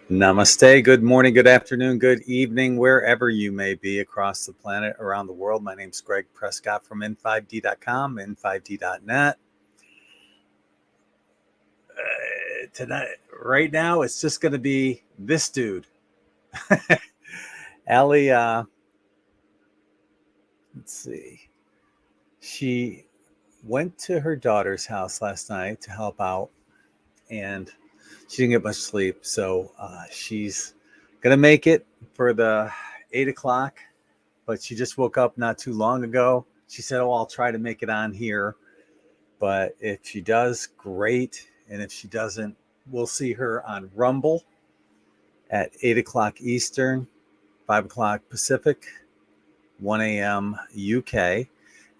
Namaste. Good morning, good afternoon, good evening, wherever you may be across the planet, around the world. My name's Gregg Prescott from In5D.com, In5D.net. Tonight, right now, it's just going to be this dude. Allie, let's see. She went to her daughter's house last night to help out, and she didn't get much sleep. So she's going to make it for the 8 o'clock. But she just woke up not too long ago. She said, I'll try to make it on here. But if she does, great. And if she doesn't, we'll see her on Rumble at 8 o'clock Eastern, 5 o'clock Pacific, 1 a.m. UK.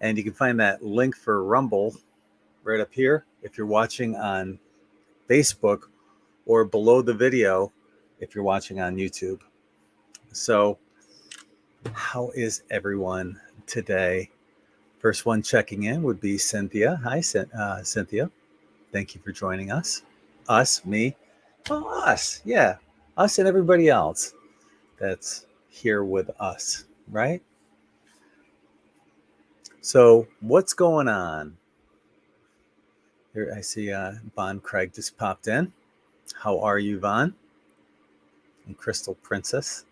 And you can find that link for Rumble right up here if you're watching on Facebook, or below the video if you're watching on YouTube. So how is everyone today? First one checking in would be Cynthia. Hi, Cynthia. Thank you for joining us. Us, me. Oh, us. Yeah. Us and everybody else that's here with us, right? So what's going on? Here I see Von Craig just popped in. How are you, Von? And Crystal Princess.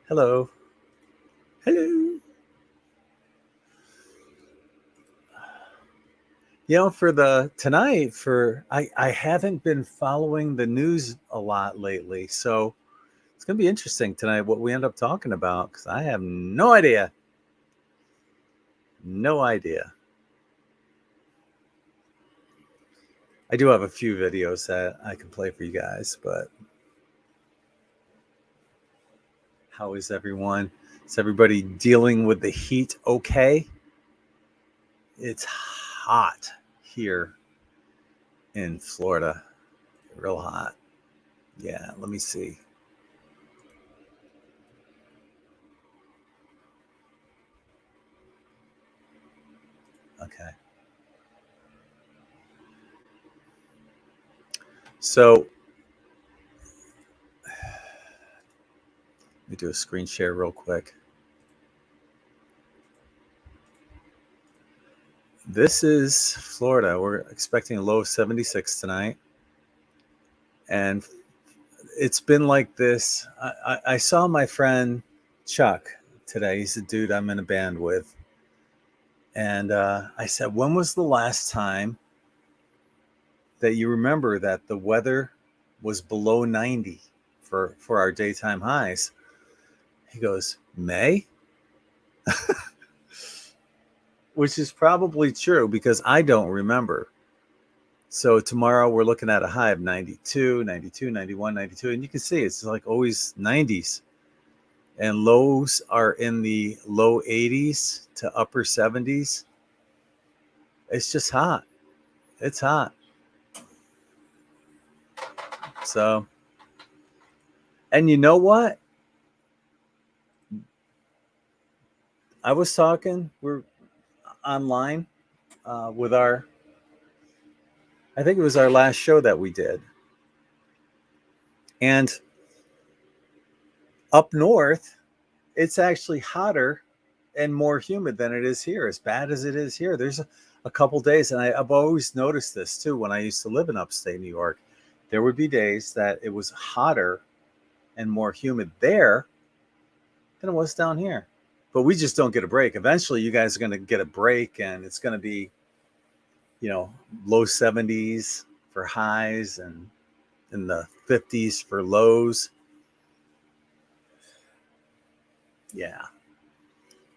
Hello. Hello. You know, for the tonight, I haven't been following the news a lot lately, so it's going to be interesting tonight what we end up talking about, because I have no idea. No idea. I do have a few videos that I can play for you guys, but how is everyone? Is everybody dealing with the heat okay? It's hot here in Florida. Real hot. Yeah, let me see. Okay. So let me do a screen share real quick. This is Florida. We're expecting a low of 76 tonight. And it's been like this. I saw my friend Chuck today. He's a dude I'm in a band with. And I said, when was the last time that you remember that the weather was below 90 for our daytime highs? He goes, May? Which is probably true, because I don't remember. So tomorrow we're looking at a high of 92, 92, 91, 92. And you can see it's like always 90s. And lows are in the low 80s to upper 70s. It's just hot. It's hot. So, and you know what? I was talking, we're online with I think it was our last show that we did. And up north, it's actually hotter and more humid than it is here, as bad as it is here. There's a couple days, and I've always noticed this too when I used to live in upstate New York. There would be days that it was hotter and more humid there than it was down here. But we just don't get a break. Eventually, you guys are going to get a break, and it's going to be, low 70s for highs and in the 50s for lows. Yeah.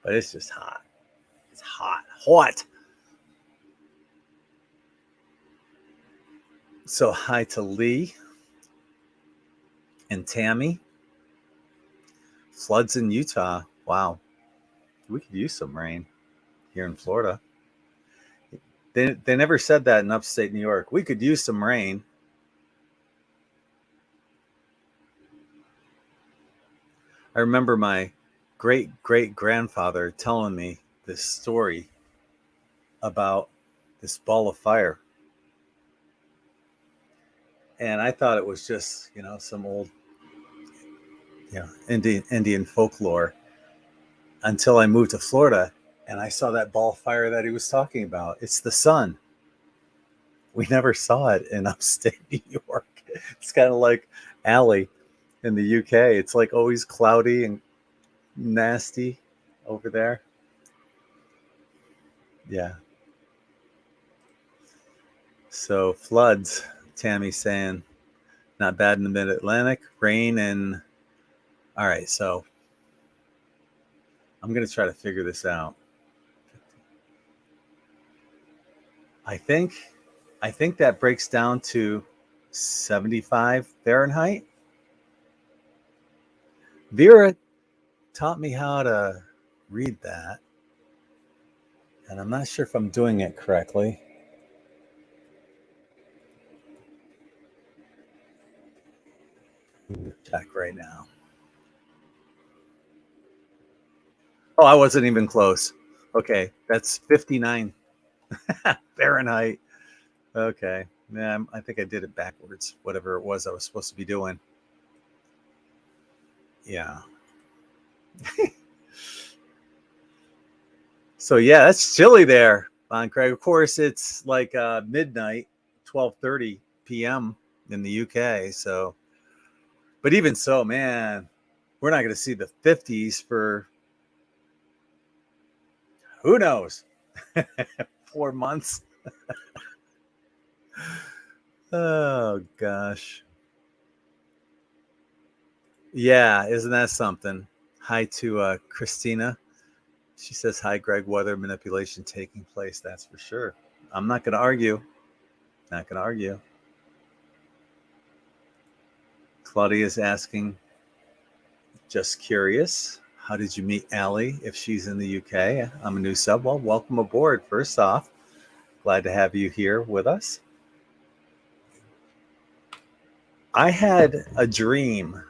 But it's just hot. It's hot. So hi to Lee and Tammy. Floods in Utah. Wow. We could use some rain here in Florida. They never said that in upstate New York. We could use some rain. I remember my great-great-grandfather telling me this story about this ball of fire. And I thought it was just, some old, Indian folklore until I moved to Florida and I saw that ball of fire that he was talking about. It's the sun. We never saw it in upstate New York. It's kind of like Allie in the UK. It's like always cloudy and nasty over there. Yeah. So floods, Tammy saying, not bad in the mid Atlantic. Rain and all right. So I'm going to try to figure this out. I think I think that breaks down to 75 Fahrenheit. Vera taught me how to read that, and I'm not sure if I'm doing it correctly. Check right now. Oh, I wasn't even close. Okay, that's 59 Fahrenheit. Okay. Yeah, I think I did it backwards, whatever it was I was supposed to be doing. Yeah. So yeah, that's chilly there on Craig. Of course, it's like midnight, 12:30 p.m. in the UK. So, but even so, man, we're not going to see the 50s for who knows, 4 months. Oh gosh. Yeah, isn't that something? Hi to Christina. She says, "Hi, Greg. Weather manipulation taking place. That's for sure." I'm not going to argue. Not going to argue. Claudia is asking, just curious, how did you meet Allie if she's in the UK? I'm a new sub. Well, welcome aboard. First off, glad to have you here with us. I had a dream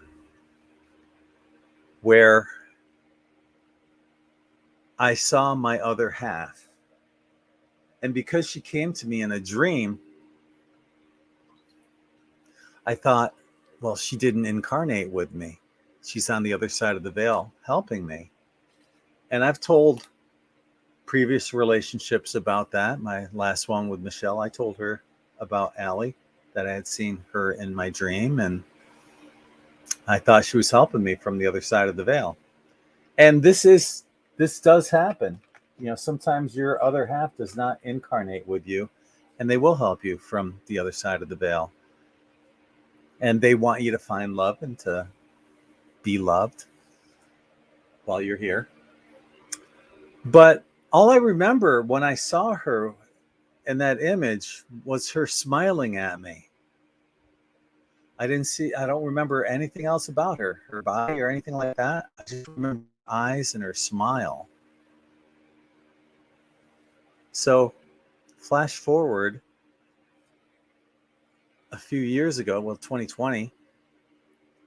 where I saw my other half. And because she came to me in a dream, I thought, well, she didn't incarnate with me. She's on the other side of the veil helping me. And I've told previous relationships about that. My last one with Michelle, I told her about Allie, that I had seen her in my dream, and I thought she was helping me from the other side of the veil. And this does happen. Sometimes your other half does not incarnate with you, and they will help you from the other side of the veil. And they want you to find love and to be loved while you're here. But all I remember when I saw her in that image was her smiling at me. I don't remember anything else about her body or anything like that. I just remember her eyes and her smile. So, flash forward a few years ago, well, 2020,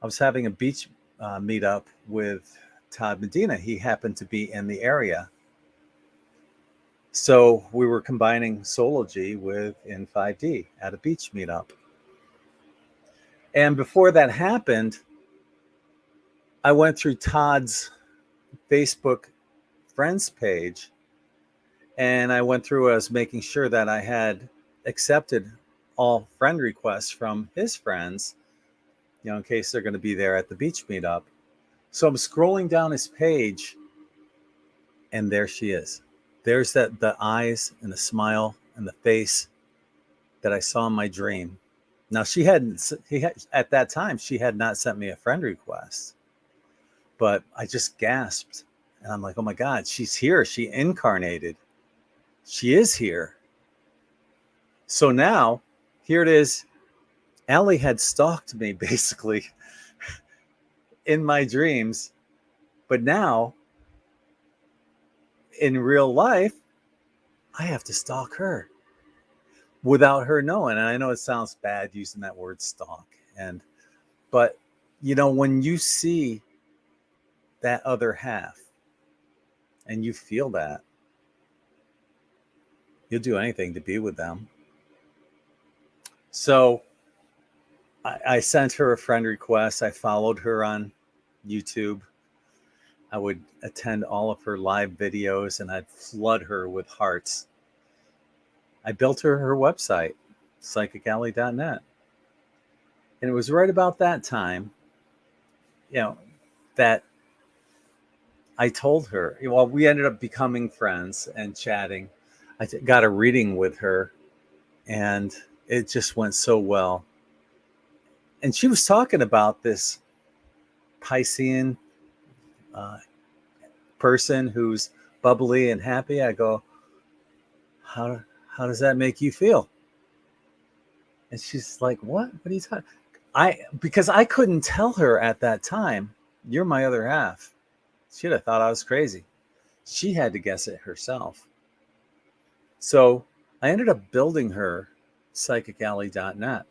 I was having a beach meetup with Todd Medina. He happened to be in the area. So, we were combining Sology with In5D at a beach meetup. And before that happened, I went through Todd's Facebook friends page, and I went through as making sure that I had accepted all friend requests from his friends, in case they're going to be there at the beach meetup. So I'm scrolling down his page, and there she is. There's the eyes and the smile and the face that I saw in my dream. Now at that time she had not sent me a friend request, but I just gasped, and I'm like, oh my God, she's here. She incarnated. She is here. So now, here it is. Allie had stalked me basically in my dreams, but now in real life, I have to stalk her without her knowing. And I know it sounds bad using that word stalk, but when you see that other half and you feel that, you'll do anything to be with them. So I sent her a friend request. I followed her on YouTube. I would attend all of her live videos and I'd flood her with hearts. I built her website, PsychicAlly.net. And it was right about that time, that I told her, well, we ended up becoming friends and chatting. I got a reading with her and it just went so well. And she was talking about this Piscean uh, person who's bubbly and happy. I go, how does that make you feel? And she's like, what are you talking? Because I couldn't tell her at that time, you're my other half. She'd have thought I was crazy. She had to guess it herself. So I ended up building her PsychicAlly.net.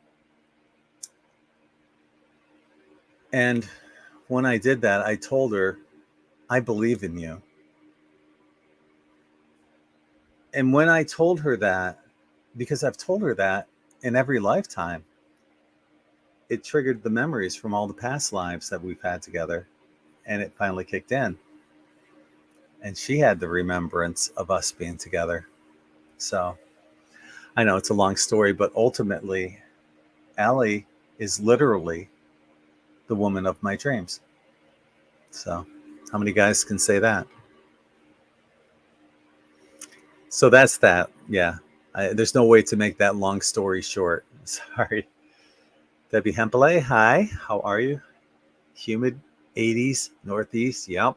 And when I did that, I told her, I believe in you. And when I told her that, because I've told her that in every lifetime, it triggered the memories from all the past lives that we've had together. And it finally kicked in. And she had the remembrance of us being together. So I know it's a long story, but ultimately, Allie is literally the woman of my dreams. So how many guys can say that? So that's that. Yeah. There's no way to make that long story short. Sorry. Debbie Hempele, hi. How are you? Humid 80s, Northeast. Yep.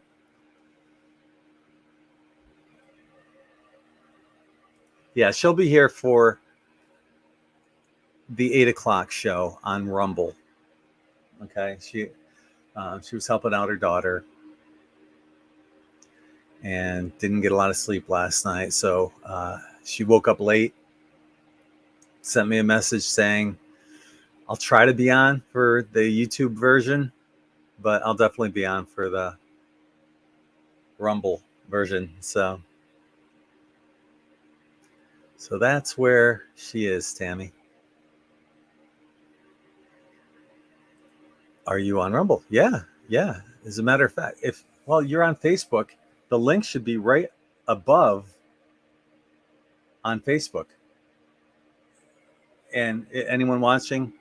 Yeah, she'll be here for the 8 o'clock show on Rumble. Okay. She was helping out her daughter and didn't get a lot of sleep last night. So she woke up late, sent me a message saying, I'll try to be on for the YouTube version, but I'll definitely be on for the Rumble version. So that's where she is, Tammy. Are you on Rumble? Yeah. As a matter of fact, you're on Facebook, the link should be right above on Facebook. And anyone watching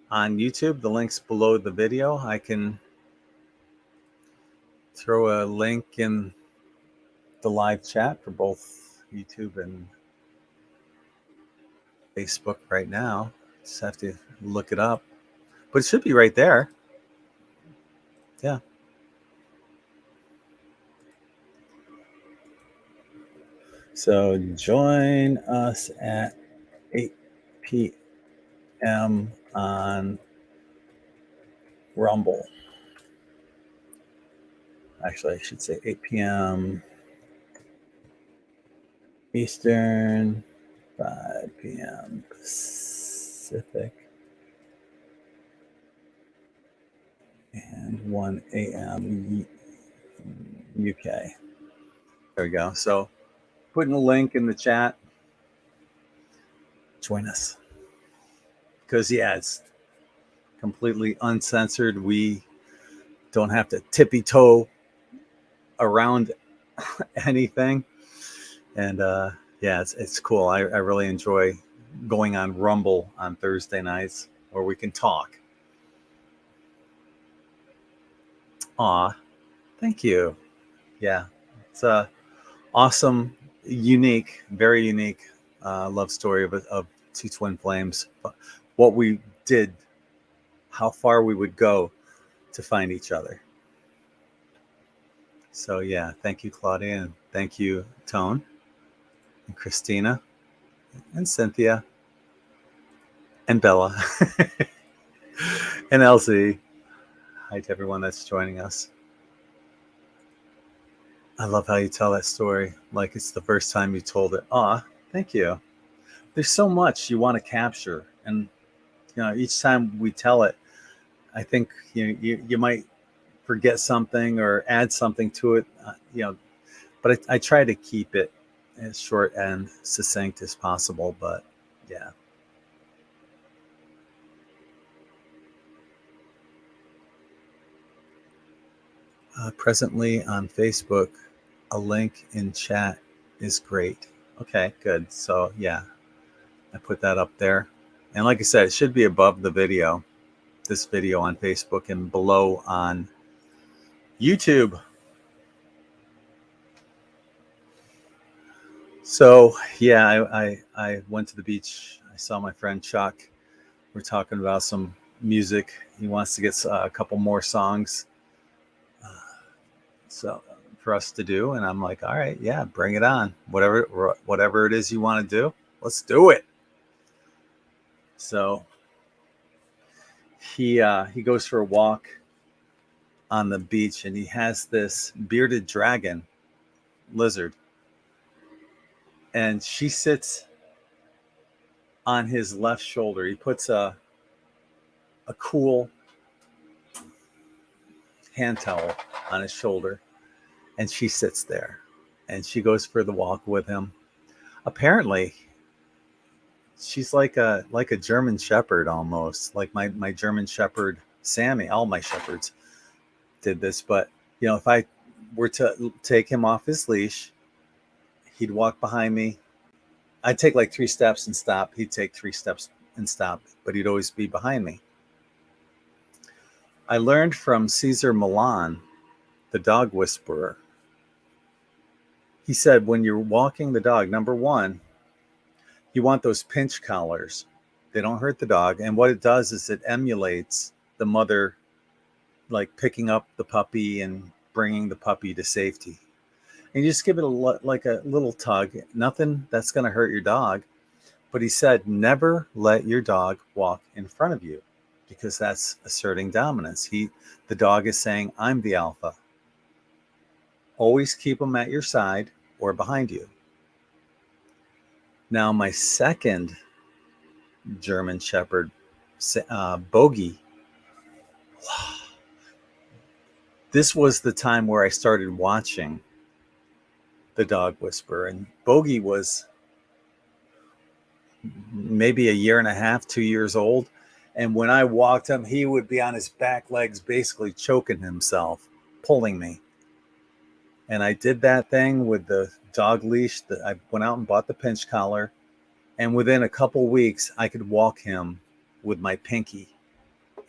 on YouTube, the link's below the video. I can throw a link in the live chat for both YouTube and Facebook right now. Just have to look it up, but it should be right there. Yeah. So join us at 8 p.m. on Rumble. Actually, I should say 8 p.m. Eastern, 5 p.m. Pacific, and 1 a.m. UK. There we go. So putting a link in the chat. Join us. Because, yeah, it's completely uncensored. We don't have to tippy-toe around anything. And, yeah, it's cool. I really enjoy going on Rumble on Thursday nights where we can talk. Aw, thank you. Yeah, it's a awesome, unique, very unique love story of two twin flames. What we did, how far we would go to find each other. So yeah, thank you, Claudia, and thank you, Tone, and Christina, and Cynthia, and Bella, and Elsie. Hi to everyone that's joining us. I love how you tell that story like it's the first time you told it. Aw, thank you. There's so much you want to capture, and each time we tell it, I think you might forget something or add something to it, but I try to keep it as short and succinct as possible. But yeah. Presently on Facebook, a link in chat is great. Okay, good. So yeah, I put that up there. And like I said, it should be above the video, this video on Facebook, and below on YouTube. So yeah, I went to the beach. I saw my friend Chuck. We're talking about some music. He wants to get a couple more songs so for us to do, and I'm like, all right, yeah, bring it on. Whatever it is you want to do, let's do it. So he goes for a walk on the beach, and he has this bearded dragon lizard, and she sits on his left shoulder. He puts a cool hand towel on his shoulder, and she sits there, and she goes for the walk with him. Apparently, she's like a German Shepherd almost, like my German Shepherd Sammy. All my shepherds did this, but if I were to take him off his leash, he'd walk behind me. I'd take like 3 steps and stop. He'd take 3 steps and stop, but he'd always be behind me. I learned from Cesar Millan, the dog whisperer. He said when you're walking the dog, number one, you want those pinch collars. They don't hurt the dog. And what it does is it emulates the mother, like picking up the puppy and bringing the puppy to safety. And you just give it like a little tug. Nothing that's going to hurt your dog. But he said, never let your dog walk in front of you, because that's asserting dominance. The dog is saying, I'm the alpha. Always keep them at your side or behind you. Now, my second German Shepherd, Bogey, this was the time where I started watching the dog whisperer. And Bogey was maybe a year and a half, 2 years old. And when I walked him, he would be on his back legs, basically choking himself, pulling me. And I did that thing with the dog leash. I went out and bought the pinch collar. And within a couple weeks, I could walk him with my pinky.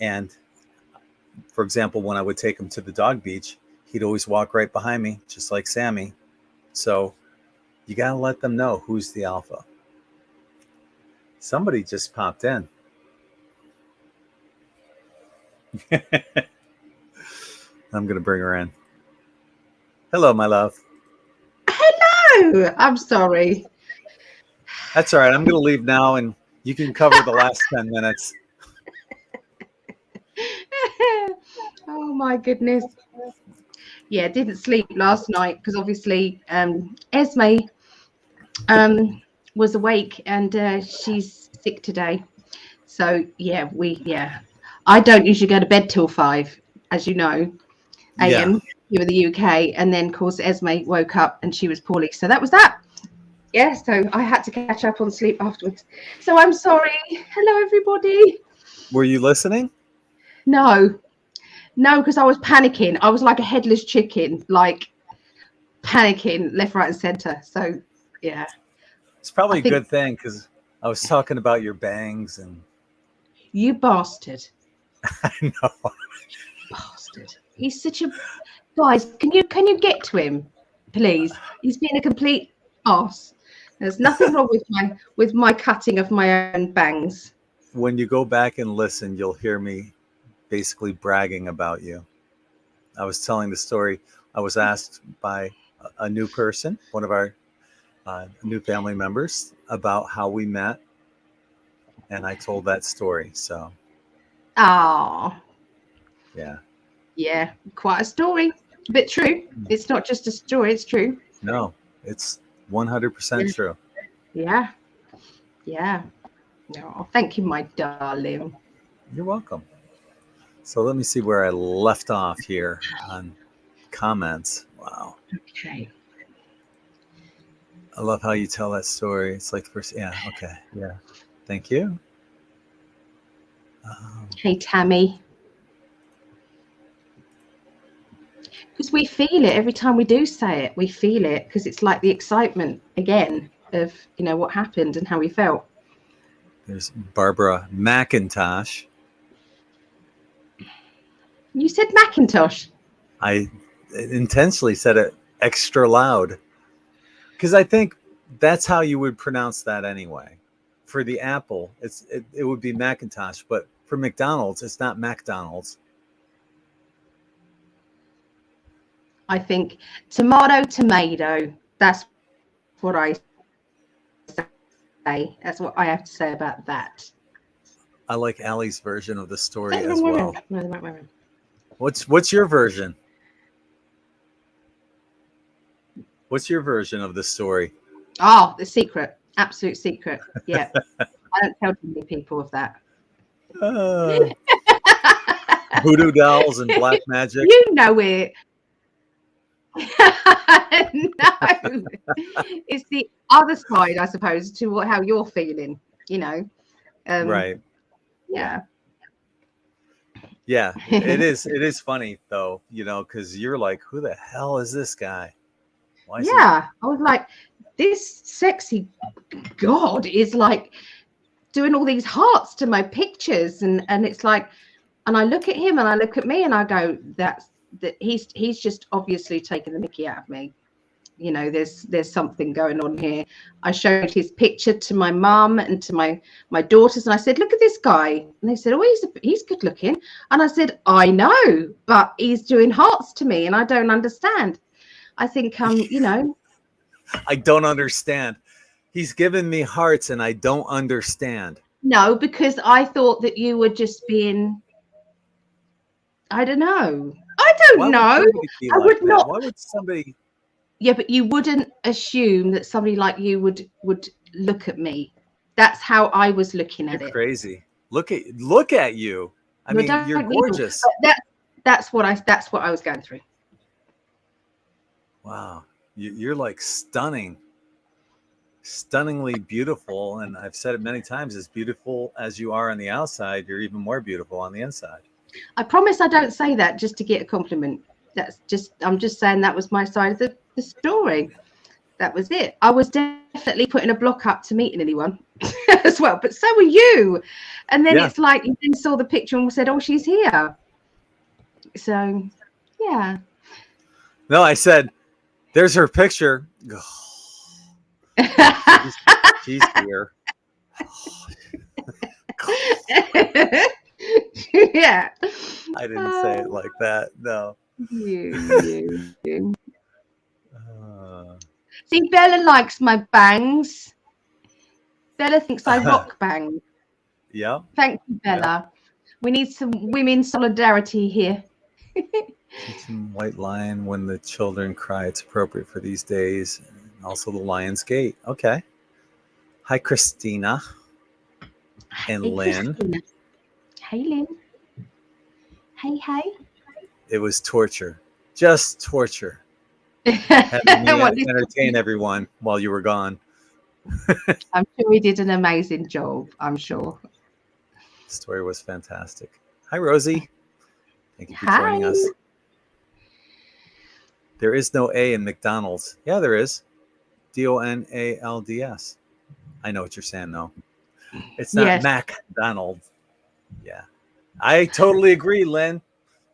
And for example, when I would take him to the dog beach, he'd always walk right behind me, just like Sammy. So you got to let them know who's the alpha. Somebody just popped in. I'm going to bring her in. Hello, my love. Hello. I'm sorry. That's all right. I'm going to leave now, and you can cover the last 10 minutes. Oh, my goodness. Yeah, didn't sleep last night because obviously Esme was awake and she's sick today. So, yeah, I don't usually go to bed till 5, as you know, a.m. here in the UK. And then, of course, Esme woke up and she was poorly. So that was that. Yeah, so I had to catch up on sleep afterwards. So I'm sorry. Hello, everybody. Were you listening? No, because I was panicking. I was like a headless chicken, like panicking left, right, and center. So, yeah. It's probably a good thing, because I was talking about your bangs and... You bastard. I know. Bastard. He's such a... Guys, can you get to him, please? He's been a complete arse. There's nothing wrong with my cutting of my own bangs. When you go back and listen, you'll hear me basically bragging about you. I was telling the story. I was asked by a new person, one of our new family members, about how we met, and I told that story. So, yeah, quite a story, but true. It's not just a story; it's true. No, it's 100% true. Yeah. Oh, thank you, my darling. You're welcome. So let me see where I left off here on comments. Wow. Okay. I love how you tell that story. It's like the first, okay. Yeah. Thank you. Hey, Tammy. Because we feel it every time we do say it. We feel it because it's like the excitement again of, you know, what happened and how we felt. There's Barbara Macintosh. You said Macintosh. I intentionally said it extra loud because I think that's how you would pronounce that anyway. For the Apple, it would be Macintosh, but for McDonald's, it's not McDonald's. I think tomato. That's what I say. That's what I have to say about that. I like Allie's version of the story as well. No. What's your version? What's your version of the story? Oh, the secret. Absolute secret. Yeah. I don't tell too many people of that. Voodoo dolls and black magic. You know it. No. It's the other side, I suppose, to how you're feeling, you know. Right. Yeah. Yeah, it is. It is funny though, you know, because you're like, who the hell is this guy? Why is I was like, this sexy god is like doing all these hearts to my pictures, and it's like, and I look at him and I look at me and I go, that he's just obviously taking the mickey out of me. You know, there's something going on here. I showed his picture to my mum and to my daughters, and I said, look at this guy. And they said, oh, he's good looking. And I said, I know, but he's doing hearts to me and I don't understand. I think you know, I don't understand. He's given me hearts and I don't understand. No, because I thought that you were just being, I don't know. I don't know. I would not. Why would somebody? Yeah, but you wouldn't assume that somebody like you would look at me. That's how I was looking at it. Crazy. Look at you. I mean, you're gorgeous. That's what I was going through. Wow, you're like stunning, stunningly beautiful. And I've said it many times: as beautiful as you are on the outside, you're even more beautiful on the inside. I promise I don't say that just to get a compliment. I'm just saying that was my side of the story. That was it. I was definitely putting a block up to meeting anyone as well, but so were you. And then it's like you then saw the picture and said, oh, she's here. So yeah. No, I said, there's her picture. She's here. Yeah. I didn't say it like that. No. You. See, Bella likes my bangs. Bella thinks I rock bangs. Yeah. Thank you, Bella. Yeah. We need some women solidarity here. Teaching White Lion when the children cry. It's appropriate for these days. And also the Lion's Gate. Okay. Hi, Christina. And hey, Lynn. Christina. Hey, Lynn. Hey. It was torture. Just torture. Having me entertain everyone while you were gone. I'm sure we did an amazing job. I'm sure. The story was fantastic. Hi, Rosie. Thank you for joining us. There is no A in McDonald's. Yeah, there is. DONALDS. I know what you're saying, though. It's not McDonald's. Yeah. I totally agree, Lynn.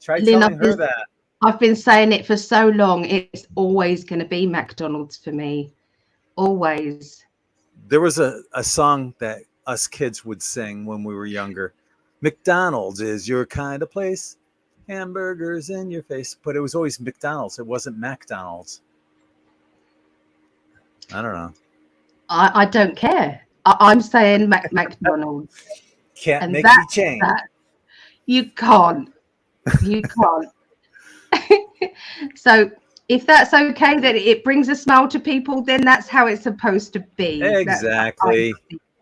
Try telling her that. I've been saying it for so long. It's always going to be McDonald's for me. Always. There was a song that us kids would sing when we were younger. McDonald's is your kind of place. Hamburgers in your face. But it was always McDonald's. It wasn't McDonald's. I don't know. I don't care. I'm saying McDonald's. Can't make you change. You can't. You can't. So if that's okay, that it brings a smile to people, then that's how it's supposed to be. Exactly.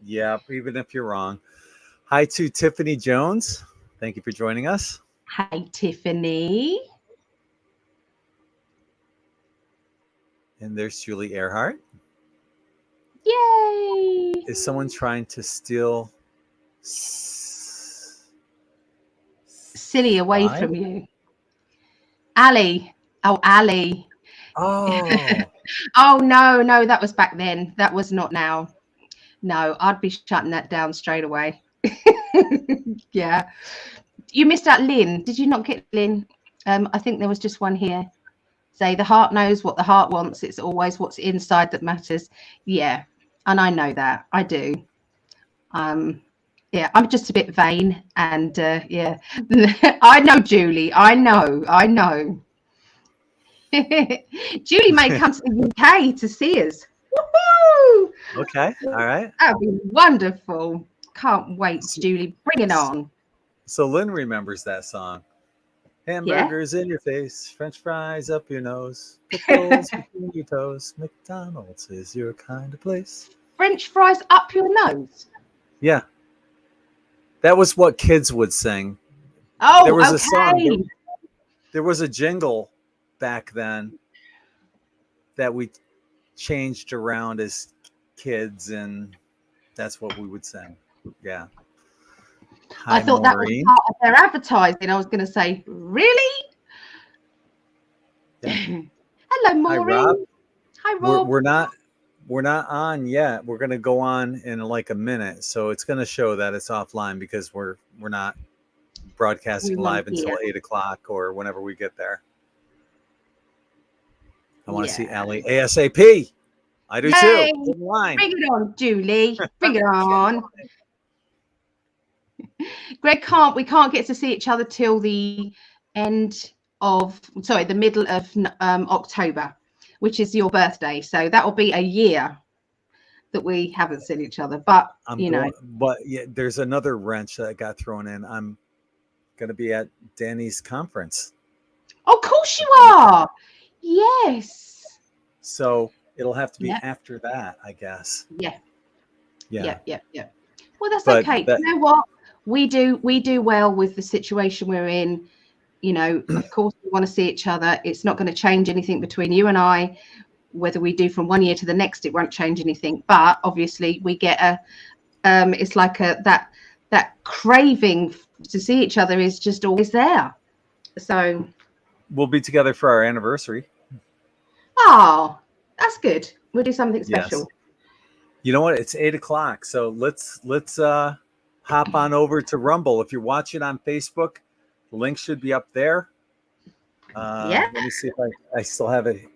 Yeah, even if you're wrong. Hi to Tiffany Jones. Thank you for joining us. Hi, Tiffany. And there's Julie Earhart. Yay! Is someone trying to steal Silly away from you? Ali. Oh, Ali. Oh, Oh, no, that was back then. That was not now. No, I'd be shutting that down straight away. Yeah. You missed out Lynn. Did you not get Lynn? I think there was just one here. Say the heart knows what the heart wants. It's always what's inside that matters. Yeah. And I know that. I do. Yeah, I'm just a bit vain. And yeah, I know, Julie. I know. Julie may come to the UK to see us. Woohoo! okay. All right. That'd be wonderful. Can't wait, Julie. Bring it on. So Lynn remembers that song. Yeah. Hamburgers in your face, French fries up your nose, pickles between your toes. McDonald's is your kind of place. French fries up your nose. Yeah, that was what kids would sing. Oh, There was okay. a song. There was a jingle back then that we changed around as kids, and that's what we would sing. Yeah. Hi, I thought Maureen. that was part of their advertising. I was going to say, really? Yeah. Hello, Hi, Maureen. Rob. Hi, Rob. We're not on yet. We're going to go on in like a minute, so it's going to show that it's offline because we're not broadcasting live until 8:00 or whenever we get there. I want to see Allie ASAP. I do Yay. too. Line. Bring it on, Julie. Bring it on. Greg, we can't get to see each other till the the middle of October, which is your birthday. So that will be a year that we haven't seen each other. But but yeah, there's another wrench that got thrown in. I'm going to be at Danny's conference. Of course you are. Yes. So it'll have to be after that, I guess. Yeah. Yeah. Well, that's okay. You know what? We do well with the situation we're in. Of course, we want to see each other. It's not going to change anything between you and I. Whether we do from one year to the next, it won't change anything. But obviously, we get it's like that craving to see each other is just always there. So we'll be together for our anniversary. Oh, that's good. We'll do something special. Yes. You know what? It's 8:00, so let's hop on over to Rumble. If you're watching on Facebook, the link should be up there. Let me see if I still have it.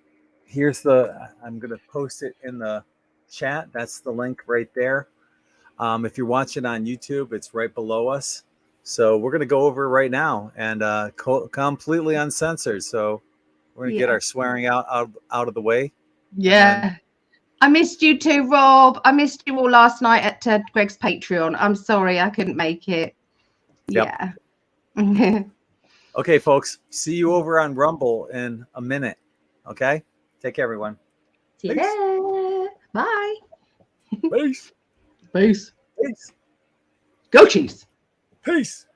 I'm going to post it in the chat. That's the link right there. If you're watching on YouTube, it's right below us. So we're going to go over right now and completely uncensored. So we're going to get our swearing out of the way. Yeah. I missed you too, Rob. I missed you all last night at Gregg's Patreon. I'm sorry I couldn't make it. Yep. Yeah. Okay, folks. See you over on Rumble in a minute. Okay? Take care, everyone. See you there. Bye. Peace. Peace. Peace. Go Chiefs. Peace.